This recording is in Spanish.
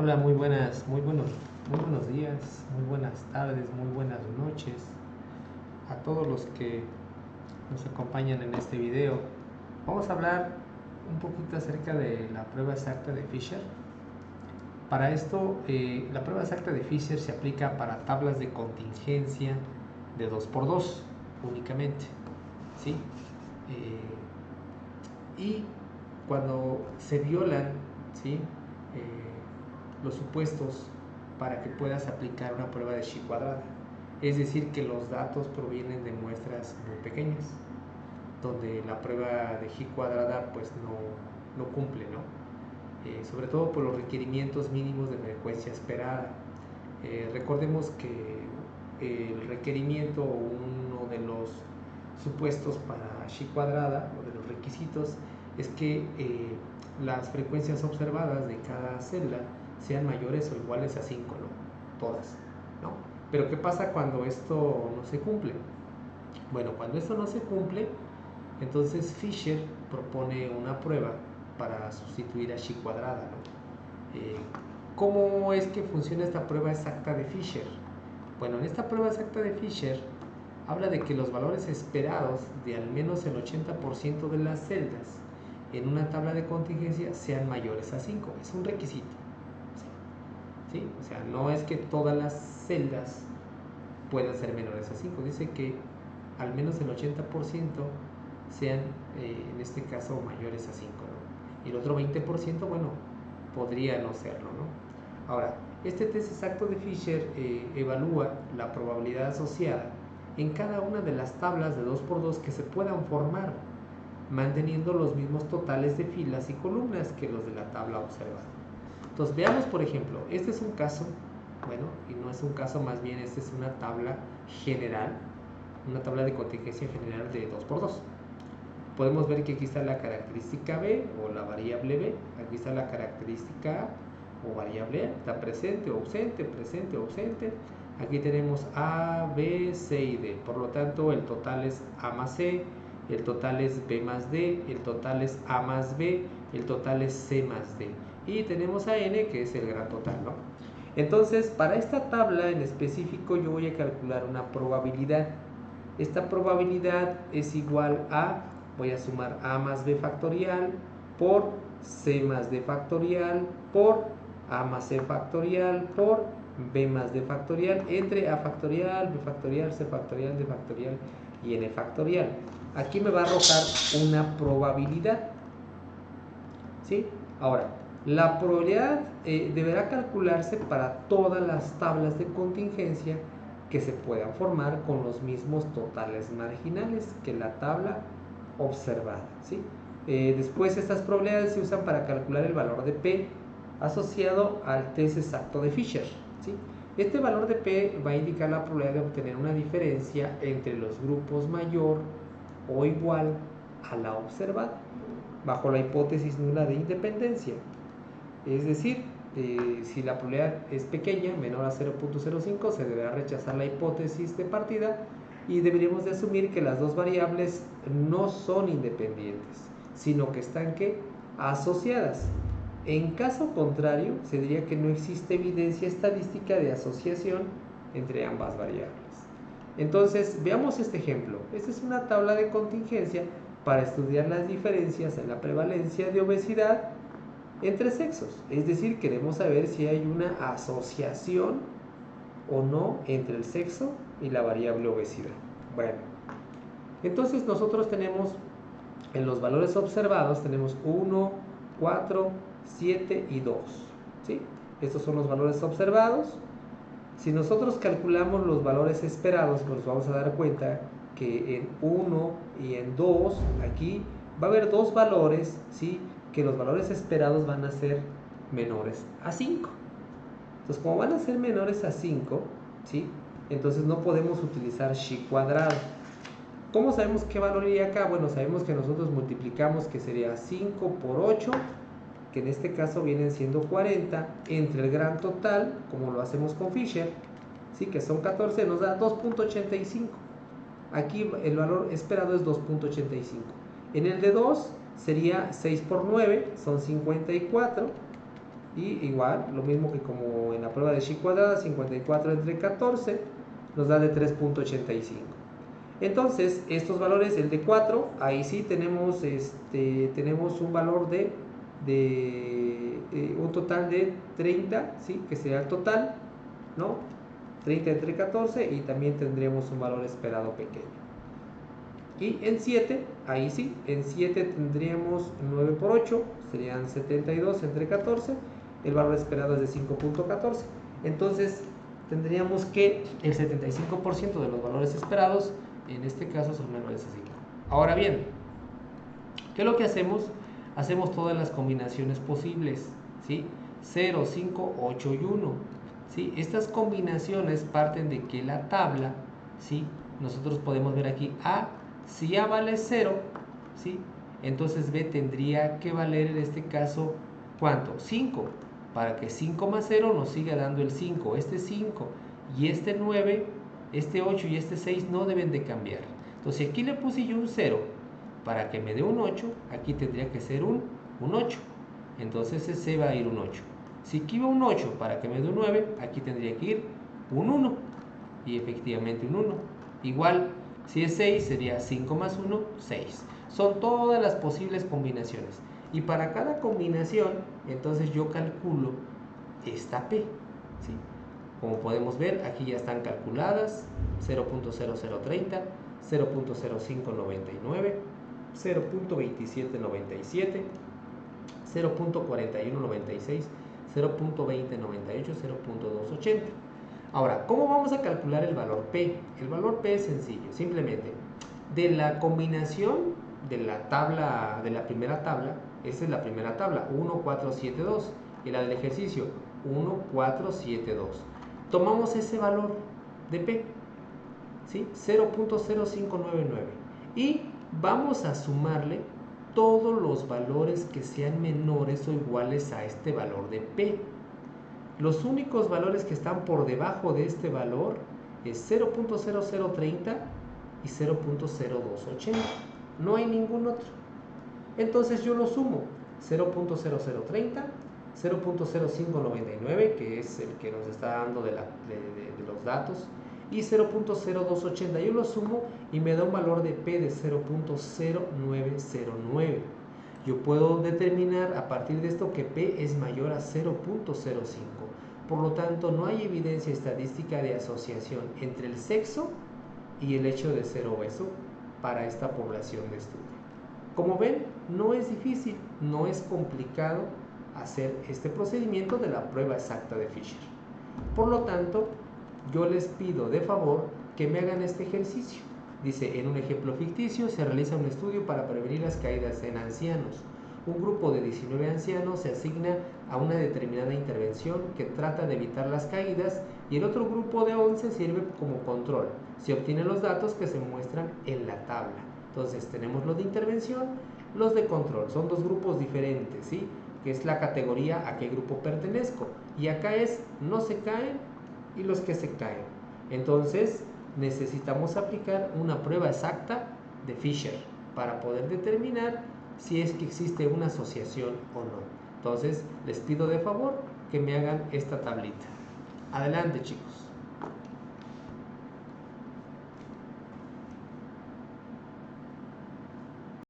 Hola, muy buenos días, muy buenas tardes, muy buenas noches a todos los que nos acompañan en este video. Vamos a hablar un poquito acerca de la prueba exacta de Fisher. Para esto, la prueba exacta de Fisher se aplica para tablas de contingencia de 2x2 únicamente, ¿sí? Y cuando se violan, ¿sí? Los supuestos para que puedas aplicar una prueba de chi cuadrada, es decir, que los datos provienen de muestras muy pequeñas, donde la prueba de chi cuadrada pues no cumple, ¿no? Sobre todo por los requerimientos mínimos de frecuencia esperada. Recordemos que el requerimiento o uno de los supuestos para chi cuadrada o de los requisitos es que las frecuencias observadas de cada celda sean mayores o iguales a 5, ¿no? Todas, ¿no? Pero ¿qué pasa cuando esto no se cumple? Bueno, cuando esto no se cumple, entonces Fisher propone una prueba para sustituir a chi cuadrada, ¿no? ¿Cómo es que funciona esta prueba exacta de Fisher? Bueno, en esta prueba exacta de Fisher habla de que los valores esperados de al menos el 80% de las celdas en una tabla de contingencia sean mayores a 5. Es un requisito. ¿Sí? O sea, no es que todas las celdas puedan ser menores a 5. Dice que al menos el 80% sean, en este caso, mayores a 5, ¿no? Y el otro 20%, bueno, podría no serlo, ¿no? Ahora, este test exacto de Fisher evalúa la probabilidad asociada en cada una de las tablas de 2x2 que se puedan formar, manteniendo los mismos totales de filas y columnas que los de la tabla observada. Entonces, veamos, por ejemplo, este es un caso, bueno, y no es un caso, más bien esta es una tabla general, una tabla de contingencia general de 2x2. Podemos ver que aquí está la característica B o la variable B, aquí está la característica A o variable A, está presente o ausente. Aquí tenemos A, B, C y D, por lo tanto el total es A más C, el total es B más D, el total es A más B, el total es C más D. Y tenemos a N, que es el gran total, ¿no? Entonces, para esta tabla en específico yo voy a calcular una probabilidad. Esta probabilidad es igual a, voy a sumar A más B factorial por C más D factorial por A más C factorial por B más D factorial entre A factorial, B factorial, C factorial, D factorial y N factorial. Aquí me va a arrojar una probabilidad, ¿sí? Ahora, la probabilidad deberá calcularse para todas las tablas de contingencia que se puedan formar con los mismos totales marginales que la tabla observada, ¿sí? Después estas probabilidades se usan para calcular el valor de P asociado al test exacto de Fisher, ¿sí? Este valor de P va a indicar la probabilidad de obtener una diferencia entre los grupos mayor o igual a la observada, bajo la hipótesis nula de independencia. Es decir, si la probabilidad es pequeña, menor a 0.05, se deberá rechazar la hipótesis de partida y deberíamos de asumir que las dos variables no son independientes, sino que están asociadas. En caso contrario, se diría que no existe evidencia estadística de asociación entre ambas variables. Entonces, veamos este ejemplo. Esta es una tabla de contingencia para estudiar las diferencias en la prevalencia de obesidad entre sexos. Es decir, queremos saber si hay una asociación o no entre el sexo y la variable obesidad. Bueno, entonces nosotros tenemos en los valores observados, tenemos 1, 4, 7 y 2. ¿Sí? Estos son los valores observados. Si nosotros calculamos los valores esperados, pues vamos a dar cuenta que en 1 y en 2, aquí va a haber dos valores, ¿sí? Que los valores esperados van a ser menores a 5. Entonces, como van a ser menores a 5, ¿sí? Entonces no podemos utilizar chi cuadrado. ¿Cómo sabemos qué valor iría acá? Bueno, sabemos que nosotros multiplicamos, que sería 5 por 8, que en este caso vienen siendo 40, entre el gran total, como lo hacemos con Fisher, ¿sí? Que son 14, nos da 2.85. Aquí el valor esperado es 2.85. En el de 2 sería 6 por 9, son 54, Y igual, lo mismo que como en la prueba de chi cuadrada, 54 entre 14 nos da de 3.85. Entonces, estos valores, el de 4, ahí sí tenemos, tenemos un valor de un total de 30, ¿sí? Que sería el total, ¿no? 30 entre 14 y también tendríamos un valor esperado pequeño. Y en 7, ahí sí, en 7 tendríamos 9 por 8, serían 72 entre 14, el valor esperado es de 5.14. Entonces, tendríamos que el 75% de los valores esperados, en este caso, son menores a 5. Ahora bien, ¿qué es lo que hacemos? Hacemos todas las combinaciones posibles, ¿sí? 0, 5, 8 y 1. ¿Sí? Estas combinaciones parten de que la tabla, ¿sí? Nosotros podemos ver aquí A, si A vale 0, ¿sí? Entonces B tendría que valer en este caso, ¿cuánto? 5, para que 5 más 0 nos siga dando el 5. Este 5 y este 9, este 8 y este 6 no deben de cambiar. Entonces aquí le puse yo un 0, para que me dé un 8, aquí tendría que ser un 8. Entonces ese va a ir un 8. Si aquí va un 8 para que me dé un 9, aquí tendría que ir un 1. Y efectivamente un 1. Igual, si es 6, sería 5 más 1, 6. Son todas las posibles combinaciones. Y para cada combinación, entonces yo calculo esta P. ¿Sí? Como podemos ver, aquí ya están calculadas 0.0030, 0.0599, 0.2797, 0.4196, 0.2098, 0.280. Ahora, ¿cómo vamos a calcular el valor P? El valor P es sencillo, simplemente de la combinación de la tabla, de la primera tabla, esta es la primera tabla, 1, 4, 7, 2, y la del ejercicio, 1, 4, 7, 2. Tomamos ese valor de P, ¿sí? 0.0599, y vamos a sumarle todos los valores que sean menores o iguales a este valor de P. Los únicos valores que están por debajo de este valor es 0.0030 y 0.0280. No hay ningún otro. Entonces yo lo sumo. 0.0030, 0.0599, que es el que nos está dando de los datos, y 0.0280. Yo lo sumo y me da un valor de P de 0.0909. Yo puedo determinar a partir de esto que P es mayor a 0.05. Por lo tanto, no hay evidencia estadística de asociación entre el sexo y el hecho de ser obeso para esta población de estudio. Como ven, no es difícil, no es complicado hacer este procedimiento de la prueba exacta de Fisher. Por lo tanto, yo les pido de favor que me hagan este ejercicio. Dice, en un ejemplo ficticio se realiza un estudio para prevenir las caídas en ancianos. Un grupo de 19 ancianos se asigna a una determinada intervención que trata de evitar las caídas y el otro grupo de 11 sirve como control. Se obtienen los datos que se muestran en la tabla. Entonces tenemos los de intervención, los de control. Son dos grupos diferentes, ¿sí? Que es la categoría a qué grupo pertenezco. Y acá es no se caen y los que se caen. Entonces necesitamos aplicar una prueba exacta de Fisher para poder determinar si es que existe una asociación o no. Entonces les pido de favor que me hagan esta tablita. Adelante, chicos.